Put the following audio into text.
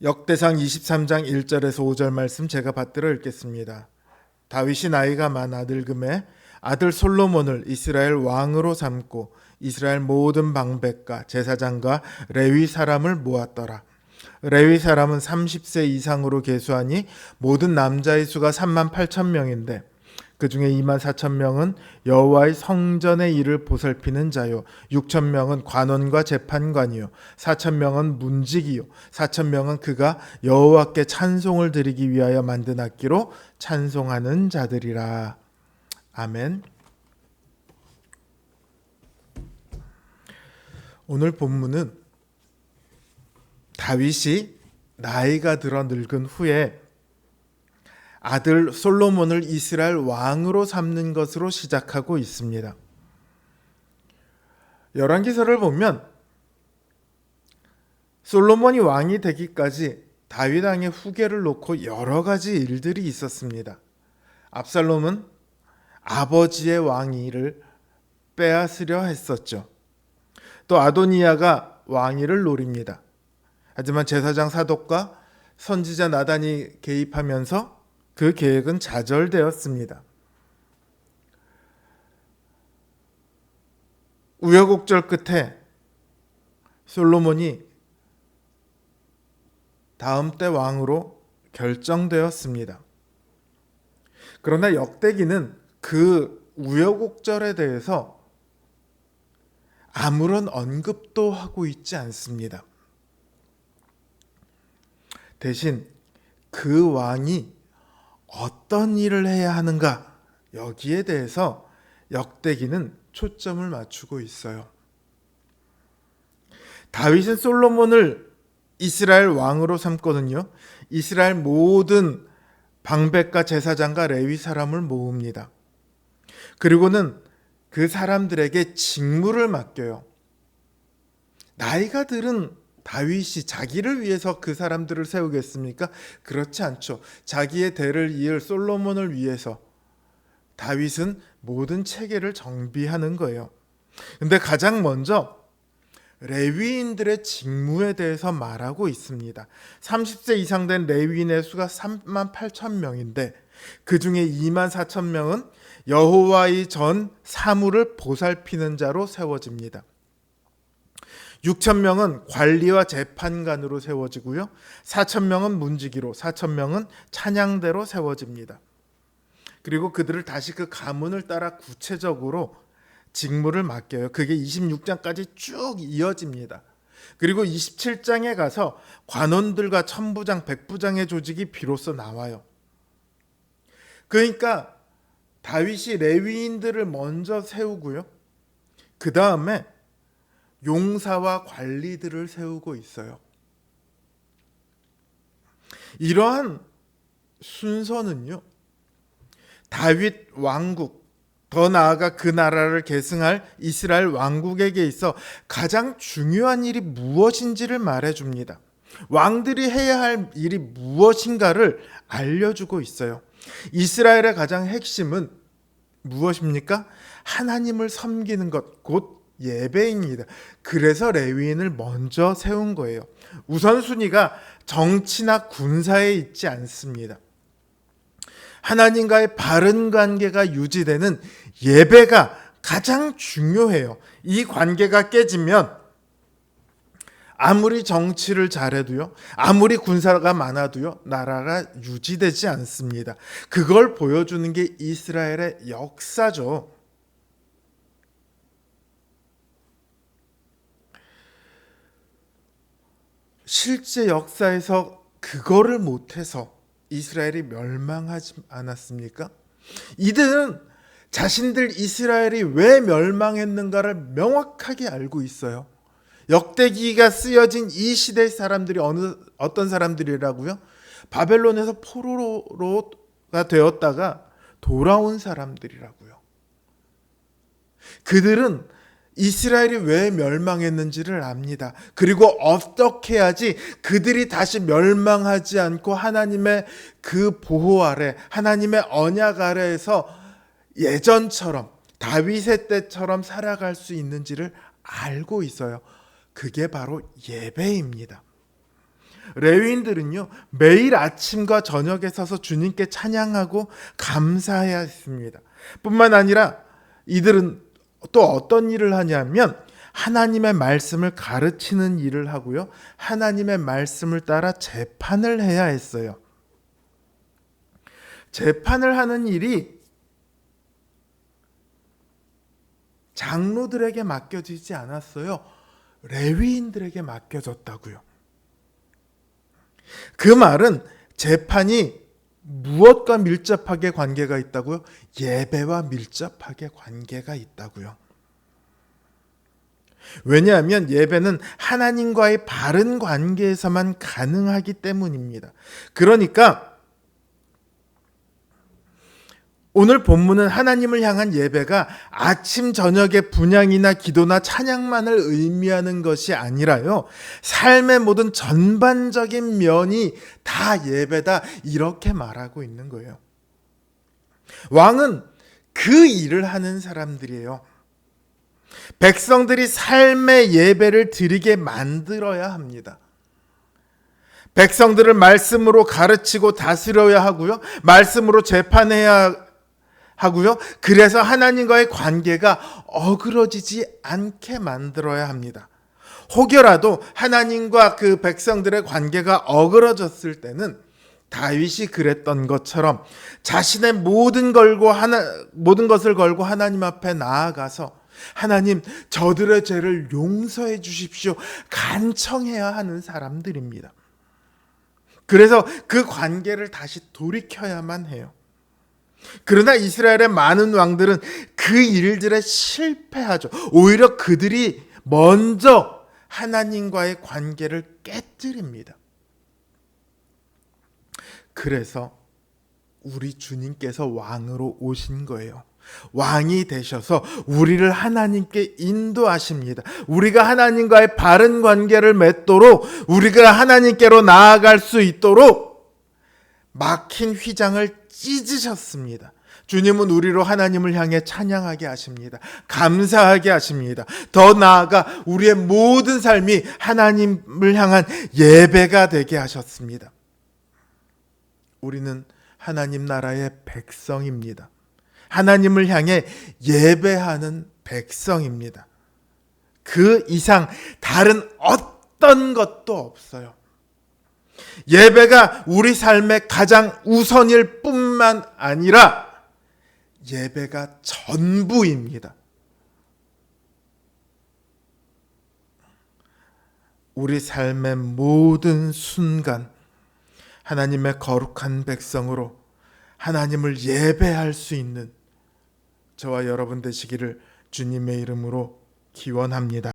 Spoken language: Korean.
역대상 23장 1절에서 5절 말씀 제가 받들어 읽겠습니다. 다윗이 나이가 많아 늙음에 아들 솔로몬을 이스라엘 왕으로 삼고 이스라엘 모든 방백과 제사장과 레위 사람을 모았더라. 레위 사람은 30세 이상으로 계수하니 모든 남자의 수가 3만 8천 명인데 그 중에 2만 4천 명은 여호와의 성전의 일을 보살피는 자요, 6천 명은 관원과 재판관이요, 4천 명은 문지기요, 4천 명은 그가 여호와께 찬송을 드리기 위하여 만든 악기로 찬송하는 자들이라. 아멘. 오늘 본문은 다윗이 나이가 들어 늙은 후에 아들 솔로몬을 이스라엘 왕으로 삼는 것으로 시작하고 있습니다. 열왕기서를 보면 솔로몬이 왕이 되기까지 다윗 왕의 후계를 놓고 여러 가지 일들이 있었습니다. 압살롬은 아버지의 왕위를 빼앗으려 했었죠. 또 아도니아가 왕위를 노립니다. 하지만 제사장 사독과 선지자 나단이 개입하면서 그 계획은 좌절되었습니다. 우여곡절 끝에 솔로몬이 다음 때 왕으로 결정되었습니다. 그러나 역대기는 그 우여곡절에 대해서 아무런 언급도 하고 있지 않습니다. 대신 그 왕이 어떤 일을 해야 하는가, 여기에 대해서 역대기는 초점을 맞추고 있어요. 다윗은 솔로몬을 이스라엘 왕으로 삼거든요. 이스라엘 모든 방백과 제사장과 레위 사람을 모읍니다. 그리고는 그 사람들에게 직무를 맡겨요. 나이가 들은 다윗이 자기를 위해서 그 사람들을 세우겠습니까? 그렇지 않죠. 자기의 대를 이을 솔로몬을 위해서 다윗은 모든 체계를 정비하는 거예요. 근데 가장 먼저 레위인들의 직무에 대해서 말하고 있습니다. 30세 이상 된 레위인의 수가 3만 8천 명인데 그 중에 2만 4천 명은 여호와의 전 사물을 보살피는 자로 세워집니다. 6천 명은 관리와 재판관으로 세워지고요. 4천 명은 문지기로, 4천 명은 찬양대로 세워집니다. 그리고 그들을 다시 그 가문을 따라 구체적으로 직무를 맡겨요. 그게 26장까지 쭉 이어집니다. 그리고 27장에 가서 관원들과 천부장, 백부장의 조직이 비로소 나와요. 그러니까 다윗이 레위인들을 먼저 세우고요. 그 다음에 용사와 관리들을 세우고 있어요. 이러한 순서는요, 다윗 왕국, 더 나아가 그 나라를 계승할 이스라엘 왕국에게 있어 가장 중요한 일이 무엇인지를 말해줍니다. 왕들이 해야 할 일이 무엇인가를 알려주고 있어요. 이스라엘의 가장 핵심은 무엇입니까? 하나님을 섬기는 것, 곧 예배입니다. 그래서 레위인을 먼저 세운 거예요. 우선순위가 정치나 군사에 있지 않습니다. 하나님과의 바른 관계가 유지되는 예배가 가장 중요해요. 이 관계가 깨지면 아무리 정치를 잘해도요, 아무리 군사가 많아도요, 나라가 유지되지 않습니다. 그걸 보여주는 게 이스라엘의 역사죠. 실제 역사에서 그거를 못해서 이스라엘이 멸망하지 않았습니까? 이들은 자신들 이스라엘이 왜 멸망했는가를 명확하게 알고 있어요. 역대기가 쓰여진 이 시대 사람들이 어떤 사람들이라고요? 바벨론에서 포로가 되었다가 돌아온 사람들이라고요. 그들은 이스라엘이 왜 멸망했는지를 압니다. 그리고 어떻게 해야지 그들이 다시 멸망하지 않고 하나님의 그 보호 아래, 하나님의 언약 아래에서 예전처럼 다윗의 때처럼 살아갈 수 있는지를 알고 있어요. 그게 바로 예배입니다. 레위인들은요, 매일 아침과 저녁에 서서 주님께 찬양하고 감사해야 했습니다. 뿐만 아니라 이들은 또 어떤 일을 하냐면 하나님의 말씀을 가르치는 일을 하고요, 하나님의 말씀을 따라 재판을 해야 했어요. 재판을 하는 일이 장로들에게 맡겨지지 않았어요. 레위인들에게 맡겨졌다고요. 그 말은 재판이 무엇과 밀접하게 관계가 있다고요? 예배와 밀접하게 관계가 있다고요. 왜냐하면 예배는 하나님과의 바른 관계에서만 가능하기 때문입니다. 그러니까 오늘 본문은 하나님을 향한 예배가 아침 저녁의 분향이나 기도나 찬양만을 의미하는 것이 아니라요, 삶의 모든 전반적인 면이 다 예배다, 이렇게 말하고 있는 거예요. 왕은 그 일을 하는 사람들이에요. 백성들이 삶의 예배를 드리게 만들어야 합니다. 백성들을 말씀으로 가르치고 다스려야 하고요, 말씀으로 재판해야 하고요, 그래서 하나님과의 관계가 어그러지지 않게 만들어야 합니다. 혹여라도 하나님과 그 백성들의 관계가 어그러졌을 때는 다윗이 그랬던 것처럼 자신의 모든 것을 걸고 하나님 앞에 나아가서 하나님, 저들의 죄를 용서해 주십시오, 간청해야 하는 사람들입니다. 그래서 그 관계를 다시 돌이켜야만 해요. 그러나 이스라엘의 많은 왕들은 그 일들에 실패하죠. 오히려 그들이 먼저 하나님과의 관계를 깨뜨립니다. 그래서 우리 주님께서 왕으로 오신 거예요. 왕이 되셔서 우리를 하나님께 인도하십니다. 우리가 하나님과의 바른 관계를 맺도록, 우리가 하나님께로 나아갈 수 있도록 막힌 휘장을 찢으셨습니다. 주님은 우리로 하나님을 향해 찬양하게 하십니다. 감사하게 하십니다. 더 나아가 우리의 모든 삶이 하나님을 향한 예배가 되게 하셨습니다. 우리는 하나님 나라의 백성입니다. 하나님을 향해 예배하는 백성입니다. 그 이상 다른 어떤 것도 없어요. 예배가 우리 삶의 가장 우선일 뿐만 아니라 예배가 전부입니다. 우리 삶의 모든 순간 하나님의 거룩한 백성으로 하나님을 예배할 수 있는 저와 여러분 되시기를 주님의 이름으로 기원합니다.